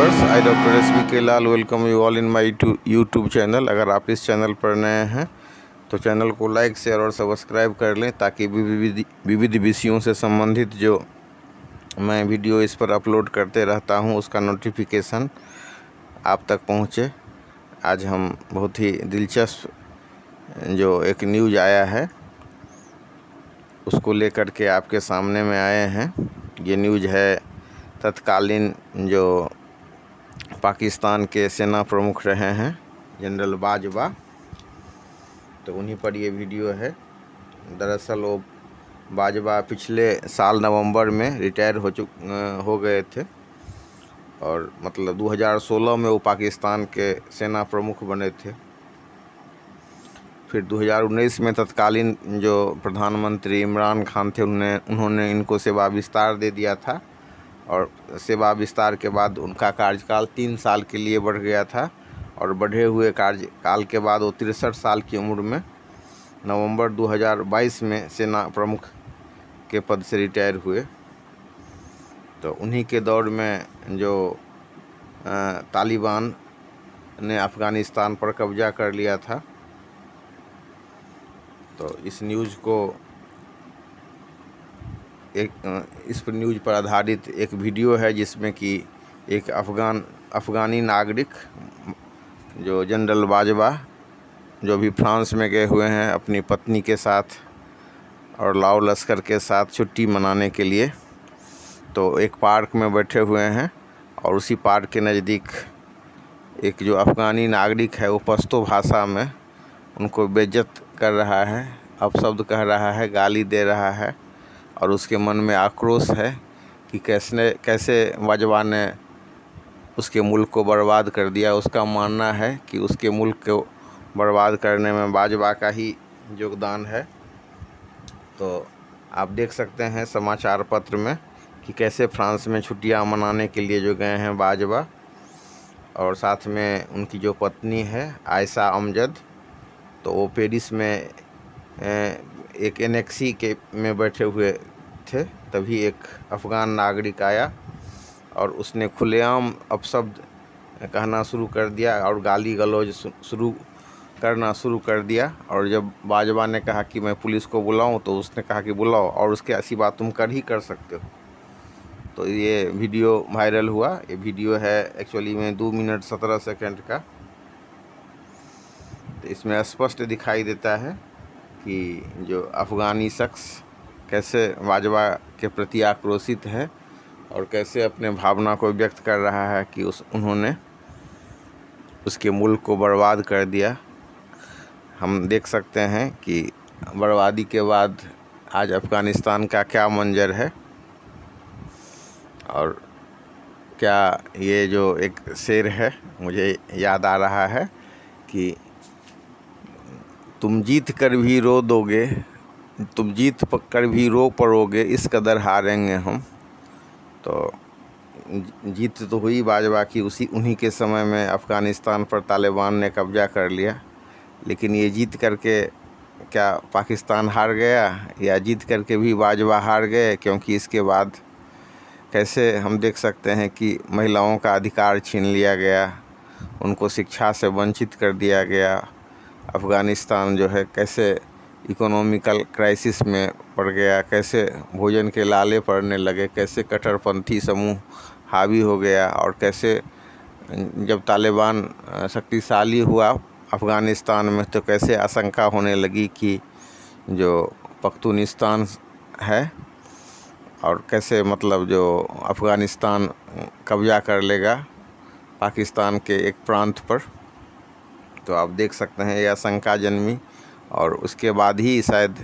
Viewers, I doctor SBK Lal welcome you all in my YouTube channel. अगर आप इस channel पर नए हैं तो चैनल को लाइक, शेयर और सब्सक्राइब कर लें ताकि विविध विषयों से संबंधित जो मैं वीडियो इस पर अपलोड करते रहता हूं उसका नोटिफिकेशन आप तक पहुंचे। आज हम बहुत ही दिलचस्प जो एक न्यूज़ आया है उसको लेकर के आपके सामने में आए हैं। ये न्यूज़ है तत्कालीन जो पाकिस्तान के सेना प्रमुख रहे हैं जनरल बाजवा, तो उन्हीं पर ये वीडियो है। दरअसल वो बाजवा पिछले साल नवंबर में रिटायर हो गए थे और मतलब 2016 में वो पाकिस्तान के सेना प्रमुख बने थे। फिर 2019 में तत्कालीन जो प्रधानमंत्री इमरान खान थे उन्होंने इनको सेवा विस्तार दे दिया था और सेवा विस्तार के बाद उनका कार्यकाल 3 साल के लिए बढ़ गया था और बढ़े हुए कार्यकाल के बाद वो 63 साल की उम्र में नवंबर 2022 में सेना प्रमुख के पद से रिटायर हुए। तो उन्हीं के दौर में जो तालिबान ने अफ़गानिस्तान पर कब्जा कर लिया था। तो इस न्यूज़ को इस पर न्यूज़ पर आधारित एक वीडियो है जिसमें कि एक अफ़गानी नागरिक जो जनरल बाजवा जो भी फ्रांस में गए हुए हैं अपनी पत्नी के साथ और लाओ लश्कर के साथ छुट्टी मनाने के लिए, तो एक पार्क में बैठे हुए हैं और उसी पार्क के नज़दीक एक जो अफ़गानी नागरिक है वो पश्तो भाषा में उनको बेइज्जत कर रहा है, अपशब्द कह रहा है, गाली दे रहा है और उसके मन में आक्रोश है कि कैसे बाजवा ने उसके मुल्क को बर्बाद कर दिया। उसका मानना है कि उसके मुल्क को बर्बाद करने में बाजवा का ही योगदान है। तो आप देख सकते हैं समाचार पत्र में कि कैसे फ्रांस में छुट्टियां मनाने के लिए जो गए हैं बाजवा और साथ में उनकी जो पत्नी है आयशा अमजद, तो वो पेरिस में एक एनेक्सी के में बैठे हुए थे। तभी एक अफ़गान नागरिक आया और उसने खुलेआम अपशब्द कहना शुरू कर दिया और गाली गलौज करना शुरू कर दिया। और जब बाजवा ने कहा कि मैं पुलिस को बुलाऊं तो उसने कहा कि बुलाओ और उसके ऐसी बात तुम कर सकते हो। तो ये वीडियो वायरल हुआ। ये वीडियो है एक्चुअली में 2 मिनट 17 सेकंड का। तो इसमें स्पष्ट दिखाई देता है कि जो अफ़गानी शख्स कैसे बाजवा के प्रति आक्रोशित है और कैसे अपने भावना को व्यक्त कर रहा है कि उन्होंने उसके मुल्क को बर्बाद कर दिया। हम देख सकते हैं कि बर्बादी के बाद आज अफ़गानिस्तान का क्या मंजर है और क्या ये जो एक शेर है मुझे याद आ रहा है कि तुम जीत कर भी रो दोगे, तुम जीत कर भी रो पड़ोगे, इस कदर हारेंगे हम। तो जीत तो हुई बाजवा की, उन्हीं के समय में अफ़गानिस्तान पर तालिबान ने कब्जा कर लिया। लेकिन ये जीत करके क्या पाकिस्तान हार गया या जीत करके भी बाजवा हार गए? क्योंकि इसके बाद कैसे हम देख सकते हैं कि महिलाओं का अधिकार छीन लिया गया, उनको शिक्षा से वंचित कर दिया गया। अफ़गानिस्तान जो है कैसे इकोनॉमिकल क्राइसिस में पड़ गया, कैसे भोजन के लाले पड़ने लगे, कैसे कट्टरपंथी समूह हावी हो गया और कैसे जब तालिबान शक्तिशाली हुआ अफ़गानिस्तान में तो कैसे आशंका होने लगी कि जो पख्तूनिस्तान है और कैसे मतलब जो अफ़गानिस्तान कब्जा कर लेगा पाकिस्तान के एक प्रांत पर। तो आप देख सकते हैं ये आशंका जन्मी और उसके बाद ही शायद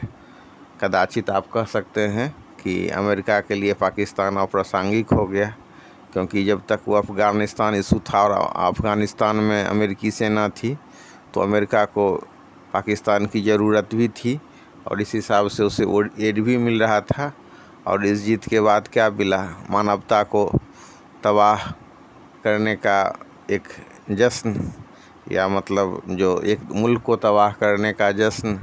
कदाचित आप कह सकते हैं कि अमेरिका के लिए पाकिस्तान अप्रासंगिक हो गया, क्योंकि जब तक वो अफ़गानिस्तान इशू था और अफ़गानिस्तान में अमेरिकी सेना थी तो अमेरिका को पाकिस्तान की ज़रूरत भी थी और इस हिसाब से उसे एड भी मिल रहा था। और इस जीत के बाद क्या मिला? मानवता को तबाह करने का एक जश्न, या मतलब जो एक मुल्क को तबाह करने का जश्न,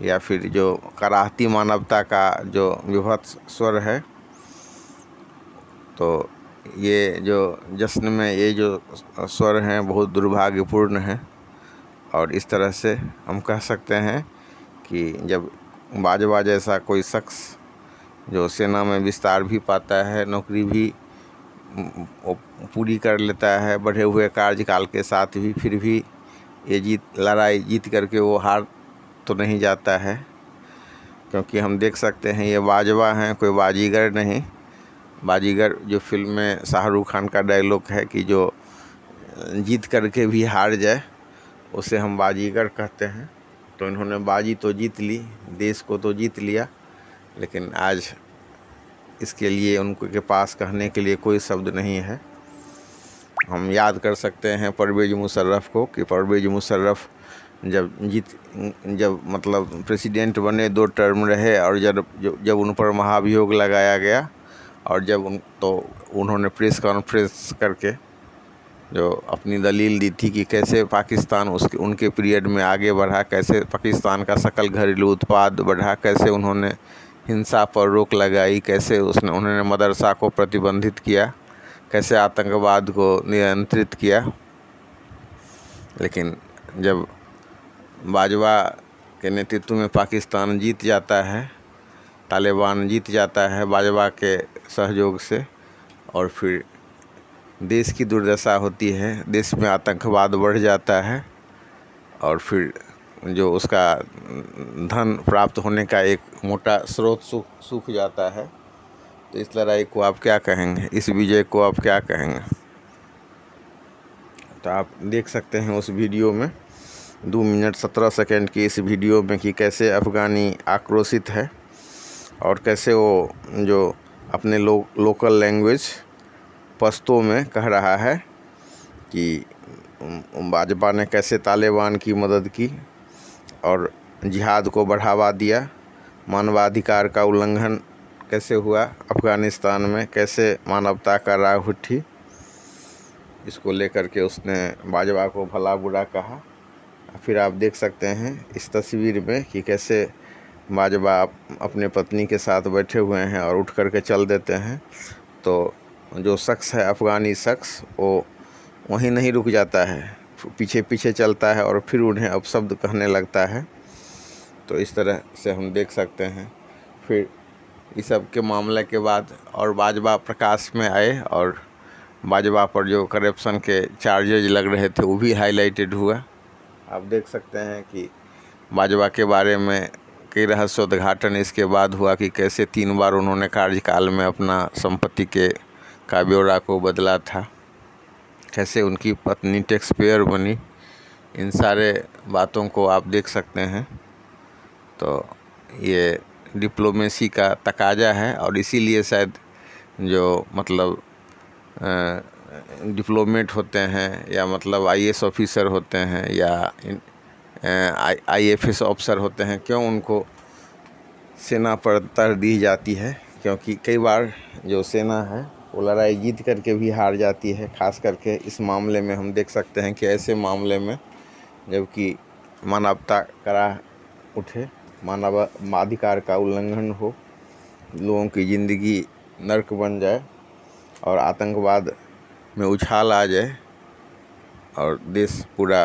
या फिर जो कराहती मानवता का जो विभत्स स्वर है। तो ये जो जश्न में ये जो स्वर हैं बहुत दुर्भाग्यपूर्ण हैं। और इस तरह से हम कह सकते हैं कि जब बाजवा जैसा कोई शख्स जो सेना में विस्तार भी पाता है, नौकरी भी पूरी कर लेता है बढ़े हुए कार्यकाल के साथ भी, फिर भी ये लड़ाई जीत करके वो हार तो नहीं जाता है। क्योंकि हम देख सकते हैं ये बाजवा हैं, कोई बाजीगर नहीं। बाजीगर जो फिल्म में शाहरुख खान का डायलॉग है कि जो जीत करके भी हार जाए उसे हम बाजीगर कहते हैं। तो इन्होंने बाजी तो जीत ली, देश को तो जीत लिया, लेकिन आज इसके लिए उनके पास कहने के लिए कोई शब्द नहीं है। हम याद कर सकते हैं परवेज़ मुशर्रफ को कि परवेज़ मुशर्रफ जब मतलब प्रेसिडेंट बने, 2 टर्म रहे, और जब उन पर महाभियोग लगाया गया और तो उन्होंने प्रेस कॉन्फ्रेंस करके जो अपनी दलील दी थी कि कैसे पाकिस्तान उनके पीरियड में आगे बढ़ा, कैसे पाकिस्तान का सकल घरेलू उत्पाद बढ़ा, कैसे उन्होंने हिंसा पर रोक लगाई, कैसे उन्होंने मदरसा को प्रतिबंधित किया, कैसे आतंकवाद को नियंत्रित किया। लेकिन जब बाजवा के नेतृत्व में पाकिस्तान जीत जाता है, तालिबान जीत जाता है बाजवा के सहयोग से, और फिर देश की दुर्दशा होती है, देश में आतंकवाद बढ़ जाता है, और फिर जो उसका धन प्राप्त होने का एक मोटा स्रोत सूख जाता है। तो इस लड़ाई को आप क्या कहेंगे, इस विजय को आप क्या कहेंगे? तो आप देख सकते हैं उस वीडियो में 2 मिनट 17 सेकंड की इस वीडियो में कि कैसे अफ़गानी आक्रोशित है और कैसे वो जो अपने लोकल लैंग्वेज पश्तो में कह रहा है कि बाजवा ने कैसे तालिबान की मदद की और जिहाद को बढ़ावा दिया, मानवाधिकार का उल्लंघन कैसे हुआ अफ़गानिस्तान में, कैसे मानवता का राग उठी, इसको लेकर के उसने बाजवा को भला बुरा कहा। फिर आप देख सकते हैं इस तस्वीर में कि कैसे बाजवा अपने पत्नी के साथ बैठे हुए हैं और उठ कर के चल देते हैं। तो जो शख्स है अफ़गानी शख्स वो वहीं नहीं रुक जाता है, पीछे पीछे चलता है और फिर उन्हें अपशब्द कहने लगता है। तो इस तरह से हम देख सकते हैं। फिर इस सब के मामले के बाद और बाजवा प्रकाश में आए और बाजवा पर जो करप्शन के चार्जेज लग रहे थे वो भी हाईलाइटेड हुआ। आप देख सकते हैं कि बाजवा के बारे में कई रहस्योद्घाटन इसके बाद हुआ कि कैसे 3 बार उन्होंने कार्यकाल में अपना संपत्ति का ब्यौरा को बदला था, कैसे उनकी पत्नी टैक्स पेयर बनी। इन सारे बातों को आप देख सकते हैं। तो ये डिप्लोमेसी का तकाजा है और इसीलिए शायद जो मतलब डिप्लोमेट होते हैं या मतलब IAS ऑफिसर होते हैं या IFS ऑफिसर होते हैं, क्यों उनको सेना पर तरजीह दी जाती है? क्योंकि कई बार जो सेना है वो लड़ाई जीत करके भी हार जाती है। खास करके इस मामले में हम देख सकते हैं कि ऐसे मामले में जबकि मानवता करा उठे, मानवाधिकार का उल्लंघन हो, लोगों की ज़िंदगी नर्क बन जाए और आतंकवाद में उछाल आ जाए और देश पूरा